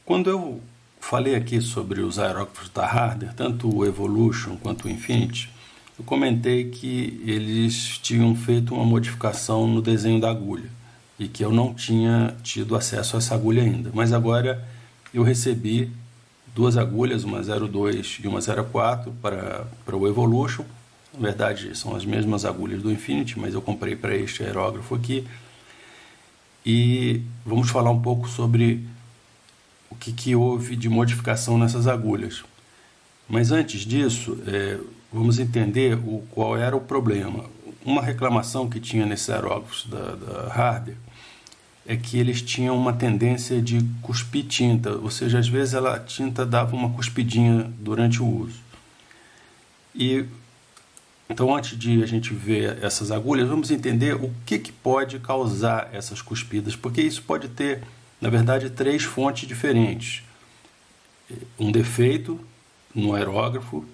Quando eu falei aqui sobre os aerógrafos da Harder, tanto o Evolution quanto o Infinity, eu comentei que eles tinham feito uma modificação no desenho da agulha e que eu não tinha tido acesso a essa agulha ainda. Mas agora eu recebi duas agulhas, uma 02 e uma 04 para o Evolution. Na verdade, são as mesmas agulhas do Infinity, mas eu comprei para este aerógrafo aqui. E vamos falar um pouco sobre o que houve de modificação nessas agulhas. Mas antes disso, vamos entender qual era o problema. Uma reclamação que tinha nesses aerógrafos da Harder é que eles tinham uma tendência de cuspir tinta, ou seja, às vezes a tinta dava uma cuspidinha durante o uso. Então, antes de a gente ver essas agulhas, vamos entender o que pode causar essas cuspidas, porque isso pode ter, na verdade, três fontes diferentes. Um defeito no aerógrafo,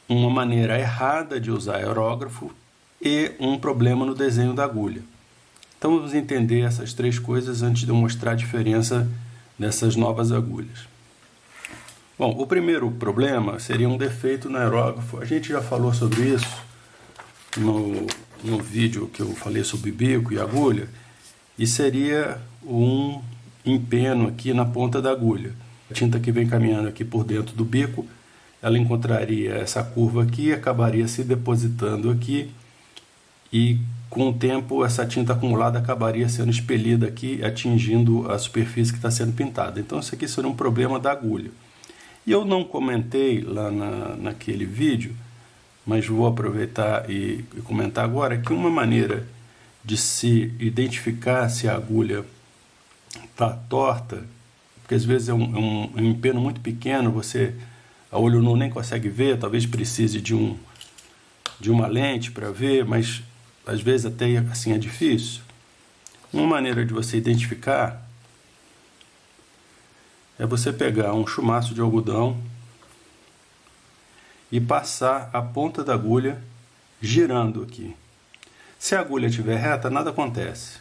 uma maneira errada de usar aerógrafo e um problema no desenho da agulha. Então vamos entender essas três coisas antes de eu mostrar a diferença dessas novas agulhas. Bom, o primeiro problema seria um defeito no aerógrafo. A gente já falou sobre isso no vídeo que eu falei sobre bico e agulha, e seria um empeno aqui na ponta da agulha. A tinta que vem caminhando aqui por dentro do bico, ela encontraria essa curva aqui e acabaria se depositando aqui, e com o tempo essa tinta acumulada acabaria sendo expelida aqui, atingindo a superfície que está sendo pintada. Então isso aqui seria um problema da agulha. E eu não comentei lá naquele vídeo, mas vou aproveitar e comentar agora, que uma maneira de se identificar se a agulha está torta, porque às vezes é um empeno muito pequeno, você a olho nu nem consegue ver, talvez precise de uma lente para ver, mas às vezes até assim é difícil. Uma maneira de você identificar é você pegar um chumaço de algodão e passar a ponta da agulha girando aqui. Se a agulha estiver reta, nada acontece.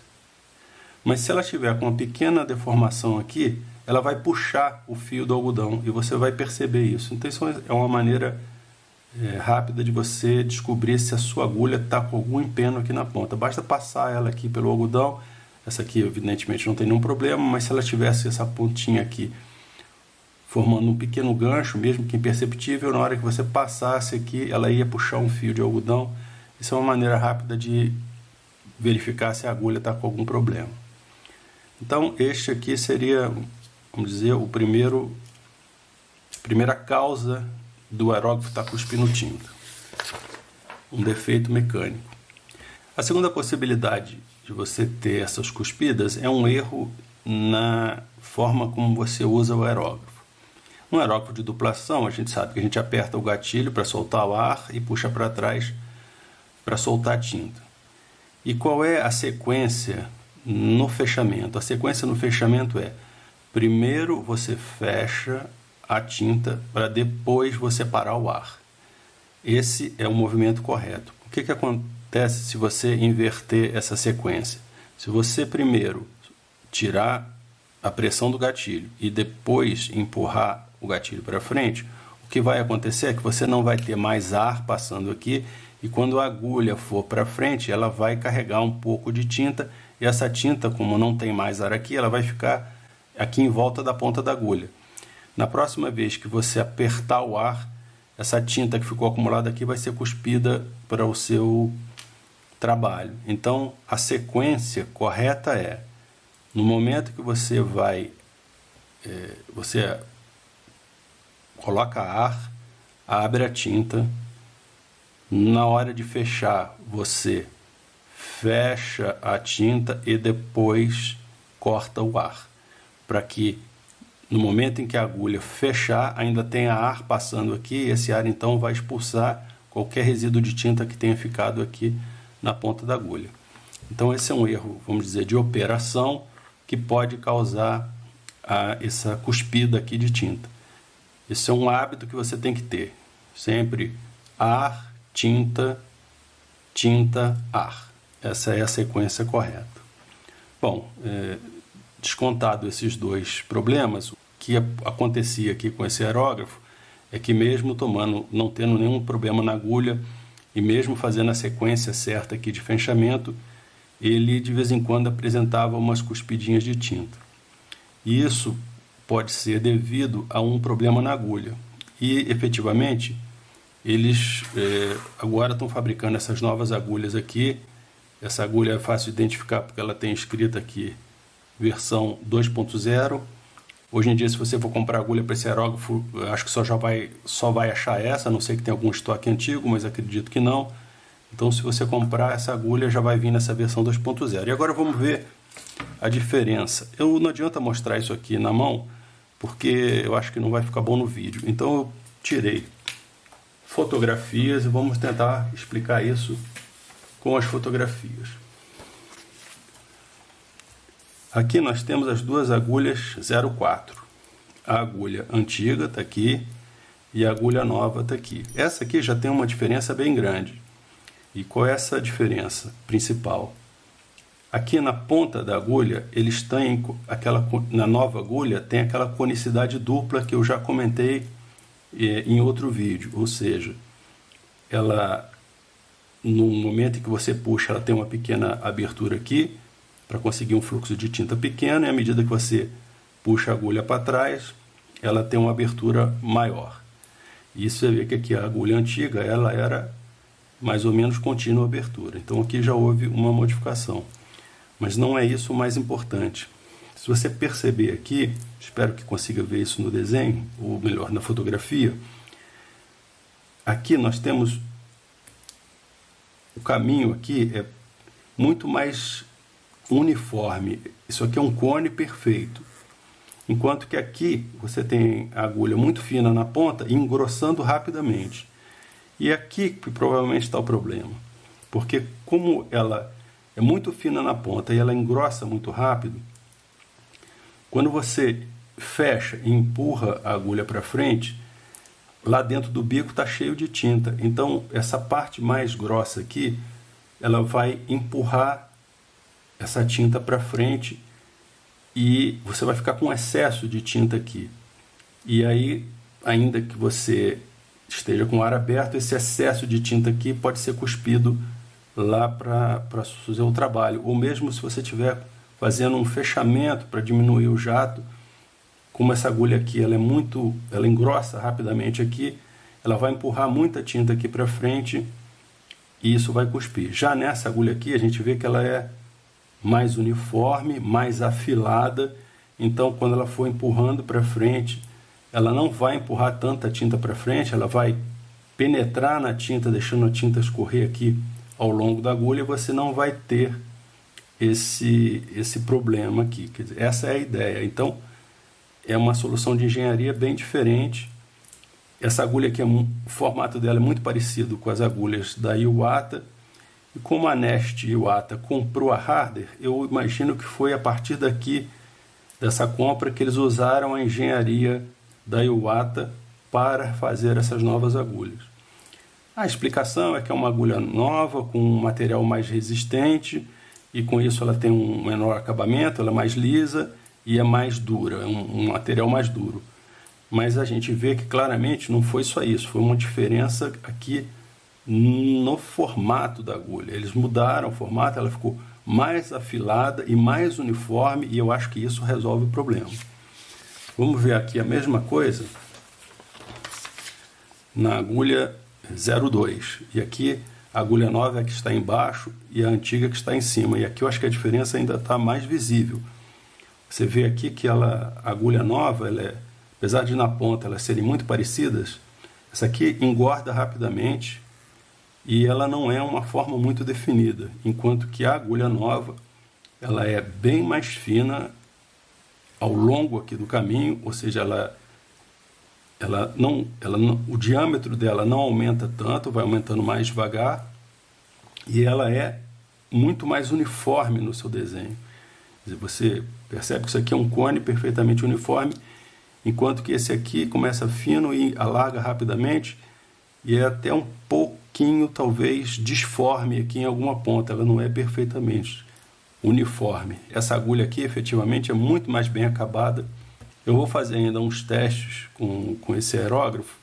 Mas se ela estiver com uma pequena deformação aqui, ela vai puxar o fio do algodão e você vai perceber isso. Então isso é uma maneira rápida de você descobrir se a sua agulha está com algum empeno aqui na ponta. Basta passar ela aqui pelo algodão. Essa aqui evidentemente não tem nenhum problema, mas se ela tivesse essa pontinha aqui formando um pequeno gancho, mesmo que imperceptível, na hora que você passasse aqui, ela ia puxar um fio de algodão. Isso é uma maneira rápida de verificar se a agulha está com algum problema. Então este aqui seria, vamos dizer, a primeira causa do aerógrafo estar cuspindo tinta. Um defeito mecânico. A segunda possibilidade de você ter essas cuspidas é um erro na forma como você usa o aerógrafo. No aerógrafo de duplação, a gente sabe que a gente aperta o gatilho para soltar o ar e puxa para trás para soltar a tinta. E qual é a sequência no fechamento? A sequência no fechamento é: primeiro você fecha a tinta para depois você parar o ar. Esse é o movimento correto. O que acontece se você inverter essa sequência? Se você primeiro tirar a pressão do gatilho e depois empurrar o gatilho para frente, o que vai acontecer é que você não vai ter mais ar passando aqui, e quando a agulha for para frente, ela vai carregar um pouco de tinta, e essa tinta, como não tem mais ar aqui, ela vai ficar aqui em volta da ponta da agulha. Na próxima vez que você apertar o ar, essa tinta que ficou acumulada aqui vai ser cuspida para o seu trabalho. Então, a sequência correta é: no momento que você você coloca ar, abre a tinta. Na hora de fechar, você fecha a tinta e depois corta o ar, para que no momento em que a agulha fechar, ainda tenha ar passando aqui, e esse ar então vai expulsar qualquer resíduo de tinta que tenha ficado aqui na ponta da agulha. Então esse é um erro, vamos dizer, de operação, que pode causar essa cuspida aqui de tinta. Esse é um hábito que você tem que ter. Sempre ar, tinta, tinta, ar. Essa é a sequência correta. Bom, descontado esses dois problemas, o que acontecia aqui com esse aerógrafo é que mesmo não tendo nenhum problema na agulha e mesmo fazendo a sequência certa aqui de fenchamento, ele de vez em quando apresentava umas cuspidinhas de tinta. E isso pode ser devido a um problema na agulha. E efetivamente eles agora estão fabricando essas novas agulhas aqui. Essa agulha é fácil de identificar porque ela tem escrita aqui versão 2.0. Hoje em dia, se você for comprar agulha para esse aerógrafo, acho que só vai achar essa, a não ser que tenha algum estoque antigo, mas acredito que não. Então, se você comprar essa agulha, já vai vir nessa versão 2.0. E agora vamos ver a diferença. Não adianta mostrar isso aqui na mão, porque eu acho que não vai ficar bom no vídeo. Então, eu tirei fotografias e vamos tentar explicar isso com as fotografias. Aqui nós temos as duas agulhas 04. A agulha antiga está aqui e a agulha nova está aqui. Essa aqui já tem uma diferença bem grande. E qual é essa diferença principal? Aqui na ponta da agulha, eles têm na nova agulha tem aquela conicidade dupla que eu já comentei em outro vídeo. Ou seja, ela, no momento em que você puxa, ela tem uma pequena abertura aqui, para conseguir um fluxo de tinta pequeno, e à medida que você puxa a agulha para trás, ela tem uma abertura maior. E você vê que aqui a agulha antiga, ela era mais ou menos contínua a abertura. Então aqui já houve uma modificação. Mas não é isso o mais importante. Se você perceber aqui, espero que consiga ver isso no desenho, ou melhor, na fotografia, aqui nós temos o caminho aqui é muito mais uniforme. Isso aqui é um cone perfeito. Enquanto que aqui você tem a agulha muito fina na ponta e engrossando rapidamente. E aqui que provavelmente está o problema. Porque como ela é muito fina na ponta e ela engrossa muito rápido, quando você fecha e empurra a agulha para frente, lá dentro do bico está cheio de tinta. Então essa parte mais grossa aqui, ela vai empurrar essa tinta para frente e você vai ficar com excesso de tinta aqui. E aí, ainda que você esteja com o ar aberto, esse excesso de tinta aqui pode ser cuspido lá para fazer o trabalho. Ou mesmo se você estiver fazendo um fechamento para diminuir o jato, como essa agulha aqui ela engrossa rapidamente aqui, ela vai empurrar muita tinta aqui para frente e isso vai cuspir. Já nessa agulha aqui, a gente vê que ela é mais uniforme, mais afilada, então quando ela for empurrando para frente, ela não vai empurrar tanta tinta para frente, ela vai penetrar na tinta, deixando a tinta escorrer aqui ao longo da agulha, e você não vai ter esse problema aqui. Quer dizer, essa é a ideia. Então, é uma solução de engenharia bem diferente. Essa agulha aqui, o formato dela é muito parecido com as agulhas da Iwata. E como a Nest Iwata comprou a Harder, eu imagino que foi a partir daqui, dessa compra, que eles usaram a engenharia da Iwata para fazer essas novas agulhas. A explicação é que é uma agulha nova, com um material mais resistente, e com isso ela tem um menor acabamento, ela é mais lisa e é mais dura, um material mais duro. Mas a gente vê que claramente não foi só isso, foi uma diferença aqui no formato da agulha. Eles mudaram o formato, ela ficou mais afilada e mais uniforme, e eu acho que isso resolve o problema. Vamos ver aqui a mesma coisa na agulha 02. E aqui a agulha nova é que está embaixo e a antiga que está em cima. E aqui eu acho que a diferença ainda está mais visível. Você vê aqui que a agulha nova, apesar de na ponta elas serem muito parecidas, essa aqui engorda rapidamente e ela não é uma forma muito definida, enquanto que a agulha nova ela é bem mais fina ao longo aqui do caminho, ou seja, o diâmetro dela não aumenta tanto, vai aumentando mais devagar, e ela é muito mais uniforme no seu desenho. Quer dizer, você percebe que isso aqui é um cone perfeitamente uniforme, enquanto que esse aqui começa fino e alarga rapidamente, e é até um pouquinho, talvez, disforme aqui em alguma ponta, ela não é perfeitamente uniforme. Essa agulha aqui efetivamente é muito mais bem acabada. Eu vou fazer ainda uns testes com esse aerógrafo,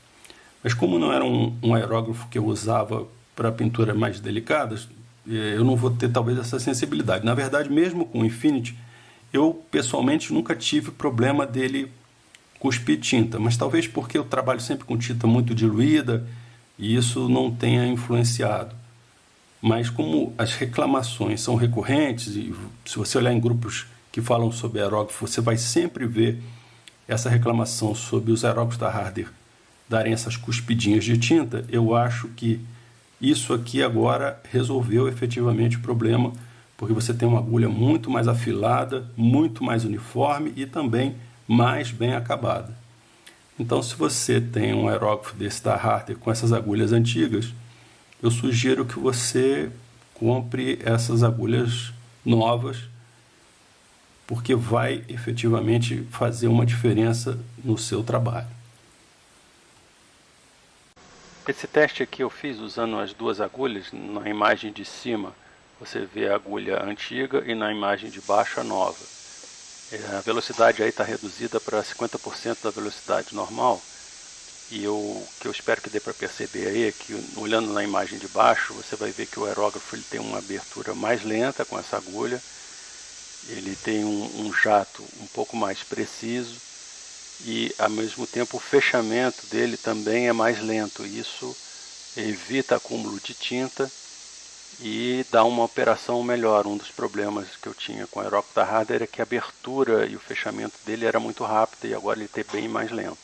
mas como não era um aerógrafo que eu usava para pinturas mais delicadas, eu não vou ter talvez essa sensibilidade. Na verdade, mesmo com o Infinity, eu pessoalmente nunca tive problema dele cuspir tinta, mas talvez porque eu trabalho sempre com tinta muito diluída e isso não tenha influenciado. Mas como as reclamações são recorrentes, e se você olhar em grupos que falam sobre aerógrafo, você vai sempre ver essa reclamação sobre os aerógrafos da Harder darem essas cuspidinhas de tinta, eu acho que isso aqui agora resolveu efetivamente o problema, porque você tem uma agulha muito mais afilada, muito mais uniforme e também mais bem acabada. Então, se você tem um aerógrafo desse da Harder com essas agulhas antigas, eu sugiro que você compre essas agulhas novas, porque vai efetivamente fazer uma diferença no seu trabalho. Esse teste aqui eu fiz usando as duas agulhas. Na imagem de cima você vê a agulha antiga e na imagem de baixo a nova. A velocidade aí está reduzida para 50% da velocidade normal. E o que eu espero que dê para perceber aí é que, olhando na imagem de baixo, você vai ver que o aerógrafo ele tem uma abertura mais lenta com essa agulha. Ele tem um jato um pouco mais preciso e, ao mesmo tempo, o fechamento dele também é mais lento. Isso evita acúmulo de tinta e dá uma operação melhor. Um dos problemas que eu tinha com o aerógrafo da Harder é que a abertura e o fechamento dele era muito rápido e agora ele está bem mais lento.